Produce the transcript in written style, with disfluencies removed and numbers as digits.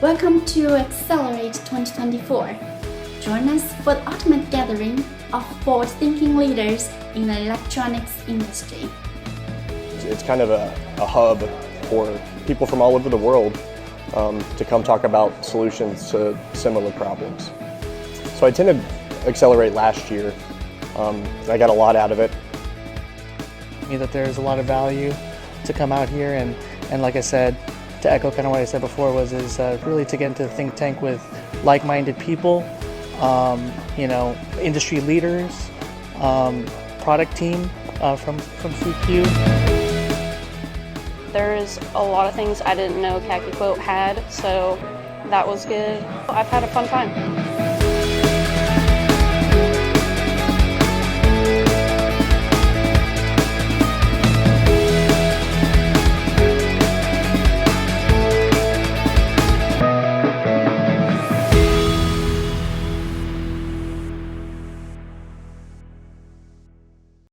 Welcome to Accelerate 2024. Join us for the ultimate gathering of forward-thinking leaders in the electronics industry. It's kind of a hub for people from all over the world to come talk about solutions to similar problems. So I attended Accelerate last year. I got a lot out of it. That there's a lot of value to come out here and like I said, to echo kind of what I said before, is really to get into the think tank with like-minded people, industry leaders, product team from CQ. There's a lot of things I didn't know CalcuQuote had, so that was good. I've had a fun time.